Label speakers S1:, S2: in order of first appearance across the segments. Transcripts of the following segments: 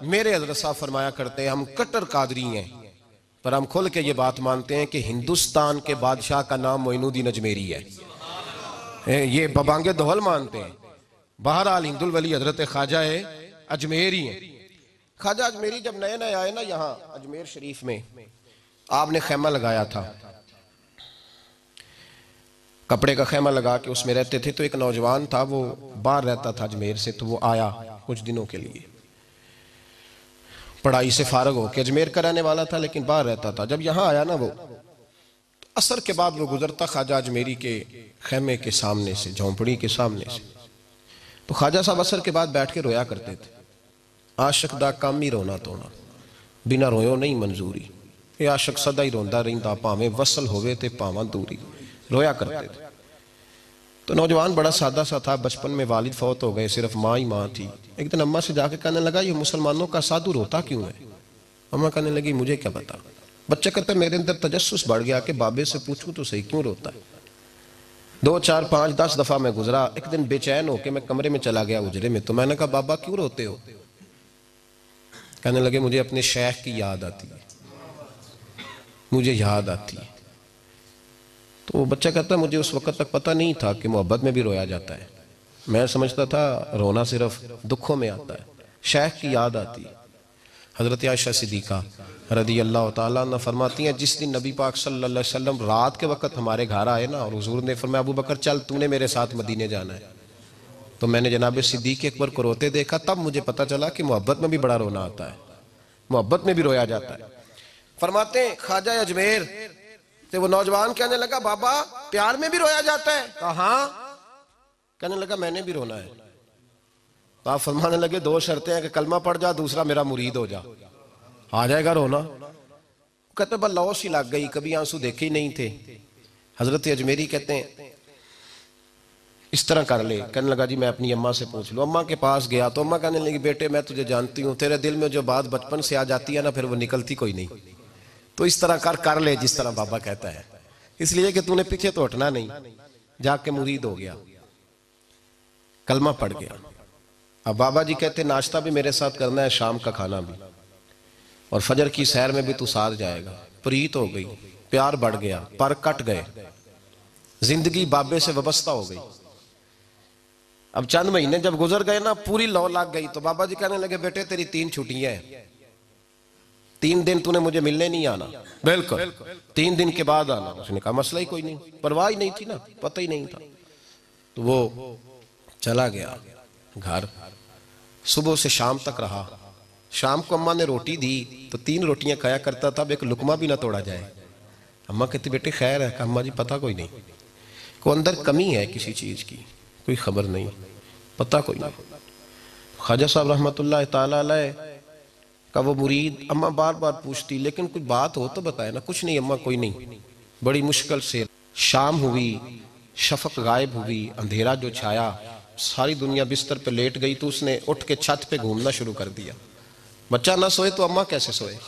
S1: मेरे हजरत साहब फरमाया करते हैं हम कट्टर कादरी हैं, पर हम खुल के ये बात मानते हैं कि हिंदुस्तान के बादशाह का नाम मोइनुद्दीन अजमेरी है। ये बबांगे दोहल मानते हैं। बहरहाल हिंदुल वली हजरत ख्वाजा अजमेरी हैं। ख्वाजा अजमेरी जब नए नए आए ना यहाँ अजमेर शरीफ में, आपने खैमा लगाया था, कपड़े का खैमा लगा के उसमें रहते थे। तो एक नौजवान था, वो बाहर रहता था अजमेर से, तो वो आया कुछ दिनों के लिए, पढ़ाई से फारग हो के, अजमेर का रहने वाला था लेकिन बाहर रहता था। जब यहाँ आया ना वो, तो असर के बाद वो गुजरता ख्वाजा अजमेरी के खैमे के सामने से, झोंपड़ी के सामने से, तो ख्वाजा साहब असर के बाद बैठ के रोया करते थे। आशिक दा काम ही रोना धोना, बिना रोयो नहीं मंजूरी। ये आशिक सदा ही रोंदा रहिंदा, भावें वसल होवे ते भावें दूरी, रोया करते थे। तो नौजवान बड़ा सादा सा था, बचपन में वालिद फौत हो गए, सिर्फ माँ ही माँ थी। एक दिन अम्मा से जाके कहने लगा ये मुसलमानों का साधु रोता क्यों है? अम्मा कहने लगी मुझे क्या पता। बच्चा कहता मेरे अंदर तजस्सुस बढ़ गया कि बाबे से पूछूं तो सही क्यों रोता है। 2, 4, 5, 10 दफा मैं गुजरा। एक दिन बेचैन होके मैं कमरे में चला गया उजरे में, तो मैंने कहा बाबा क्यों रोते हो? कहने लगे मुझे अपने शेख की याद आती है, मुझे याद आती है। तो वो बच्चा कहता है मुझे उस वक्त तक पता नहीं था कि मोहब्बत में भी रोया जाता है। मैं समझता था रोना सिर्फ दुखों में आता है। शेख की याद आती है। हजरत आयशा सिद्दीका रदी अल्लाह ताला अन्हा फरमाती हैं जिस दिन नबी पाक सल्लल्लाहु अलैहि वसल्लम रात के वक्त हमारे घर आए ना, और हुजूर ने फरमाया अबू बकर चल तूने मेरे साथ मदीने जाना है, तो मैंने जनाब सिद्दीक अकबर को रोते देखा। तब मुझे पता चला कि मोहब्बत में भी बड़ा रोना आता है, मोहब्बत में भी रोया जाता है। फरमाते हैं ख्वाजा अजमेर, तो वो नौजवान कहने लगा बाबा प्यार में भी रोया जाता है? कहा हाँ। कहने लगा मैंने भी रोना है। तो आप फरमाने लगे 2 शर्तें हैं कि कलमा पढ़ जा, दूसरा मेरा मुरीद हो जा, आ जाएगा रोना। कहते बस लौस ही लग गई, कभी आंसू देखे ही नहीं थे। हजरत अजमेरी कहते हैं इस तरह कर ले। कहने लगा जी मैं अपनी अम्मा से पूछ लूँ। अम्मा के पास गया तो अम्मा कहने लगी बेटे मैं तुझे जानती हूँ, तेरे दिल में जो बात बचपन से आ जाती है ना फिर वो निकलती कोई नहीं, तो इस तरह कर ले जिस तरह बाबा कहता है, इसलिए कि तूने पीछे तो हटना नहीं। जाके मुरीद हो गया, कलमा पड़ गया। अब बाबा जी कहते नाश्ता भी मेरे साथ करना है, शाम का खाना भी, और फजर की सैर में भी तू साथ जाएगा। प्रीत हो गई, प्यार बढ़ गया, पर कट गए, जिंदगी बाबे से वाबस्ता हो गई। अब चंद महीने जब गुजर गए ना, पूरी लौ लग गई। तो बाबा जी कहने लगे बेटे तेरी 3 छुट्टियां हैं, 3 दिन तूने मुझे मिलने नहीं आना। बिल्कुल 3 दिन के बाद आना। उसने कहा मसला ही कोई नहीं, परवाह ही नहीं थी ना, पता ही नहीं था। तो वो चला गया घर, सुबह से शाम तक रहा। शाम को अम्मा ने रोटी दी तो 3 रोटियां खाया करता था, अब एक लुकमा भी ना तोड़ा जाए। अम्मा कहती बेटे खैर है? अम्मा जी पता कोई नहीं, को अंदर कमी है किसी चीज की, कोई खबर नहीं, पता कोई नहीं। ख्वाजा साहब रहमतुल्लाह ताला अलैह का वो मुरीद अम्मा बार बार पूछती लेकिन कुछ बात हो तो बताए ना। कुछ नहीं अम्मा कोई नहीं। बड़ी मुश्किल से शाम हुई, शफक गायब हुई, अंधेरा जो छाया, सारी दुनिया बिस्तर पे लेट गई। तो उसने उठ के छत पे घूमना शुरू कर दिया। बच्चा ना सोए तो अम्मा कैसे सोए?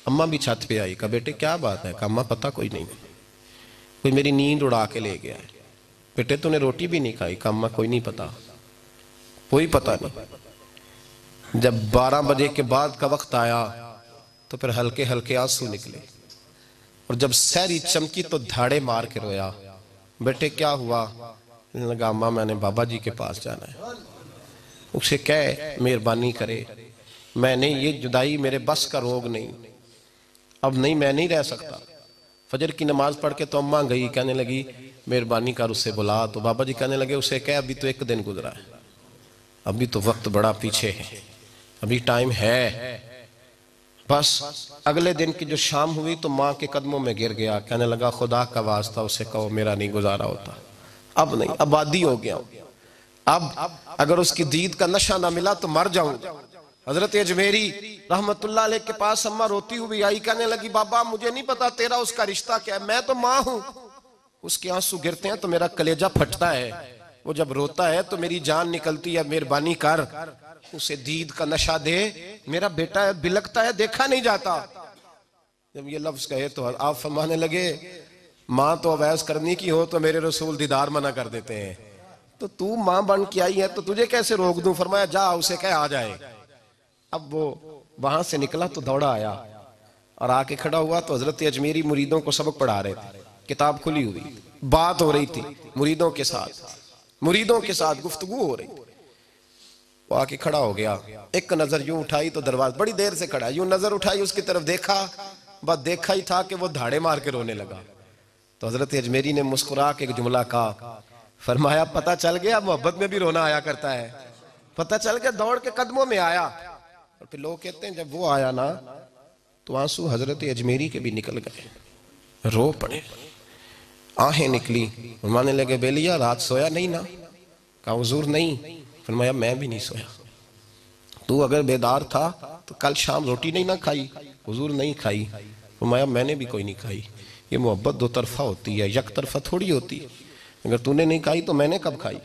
S1: अम्मा भी छत पे आई। कहा बेटे क्या बात है? कहा अम्मा पता कोई नहीं, कोई मेरी नींद उड़ा के ले गया है। बेटे तूने रोटी भी नहीं खाई? कहा अम्मा कोई नहीं पता, कोई पता नहीं। जब 12 बजे के बाद का वक्त आया तो फिर हल्के हल्के आंसू निकले, और जब सहरी चमकी तो धाड़े मार के रोया। बेटे क्या हुआ? लगा अम्मा मैंने बाबा जी के पास जाना है, उसे कह मेहरबानी करे, मैंने ये जुदाई मेरे बस का रोग नहीं, अब नहीं मैं नहीं रह सकता। फजर की नमाज पढ़ के तो अम्मा गई, कहने लगी मेहरबानी कर उसे बुला। तो बाबा जी कहने लगे उसे कह अभी तो 1 दिन गुजरा है, अभी तो वक्त बड़ा पीछे है, अभी टाइम है। बस अगले दिन की जो शाम हुई तो माँ के कदमों में गिर गया, कहने लगा खुदा का वास्ता उसे कहो मेरा नहीं गुजारा होता, अब नहीं, आबादी हो गया, अब अगर उसकी दीद का नशा ना मिला तो मर जाऊंगा। हजरत अजमेरी रहमतुल्लाह अलैह के पास अम्मा रोती हुई आई, कहने लगी बाबा मुझे नहीं पता तेरा उसका रिश्ता क्या है, मैं तो माँ हूं। उसके आंसू गिरते हैं तो मेरा कलेजा फटता है, वो जब रोता है तो मेरी जान निकलती है, मेहरबानी कर उसे दीद का नशा दे, मेरा बेटा है बिलकता है देखा नहीं जाता। जब ये लफ्ज कहे तो आप फरमाने लगे माँ तो अवैस करनी की हो तो मेरे रसूल दीदार मना कर देते हैं, तो तू माँ बन के आई है तो तुझे कैसे रोक दूं? फरमाया जा उसे कह आ जाए, अब वो वहां से निकला तो दौड़ा आया और आके खड़ा हुआ तो हजरत अजमेरी मुरीदों को सबक पढ़ा रहे थे, किताब खुली हुई, बात हो रही थी मुरीदों के साथ गुफ्तगू हो रही थी। वो आके खड़ा हो गया, एक नजर यूं उठाई तो दरवाजा, बड़ी देर से खड़ा, यूं नजर उठाई उसकी तरफ देखा, बस देखा ही था कि वो धाड़े मार के रोने लगा। तो हजरत अजमेरी ने मुस्कुरा के एक जुमला कहा, फरमाया पता चल गया मोहब्बत में भी रोना आया करता है, पता चल गया, दौड़ के कदमों में आया। और फिर लोग कहते हैं जब वो आया ना तो आंसू हजरत अजमेरी के भी निकल गए, रो पड़े, आहें निकली। फरमाने लगे बेलिया रात सोया नहीं ना? कहा हुजूर नहीं। फरमाया मैं भी नहीं सोया, तू अगर बेदार था तो कल शाम रोटी नहीं ना खाई? हुजूर नहीं खाई। फरमाया मैंने भी कोई नहीं खाई। ये मोहब्बत दो तरफा होती है, एक तरफा थोड़ी होती है, अगर तूने नहीं खाई तो मैंने कब खाई?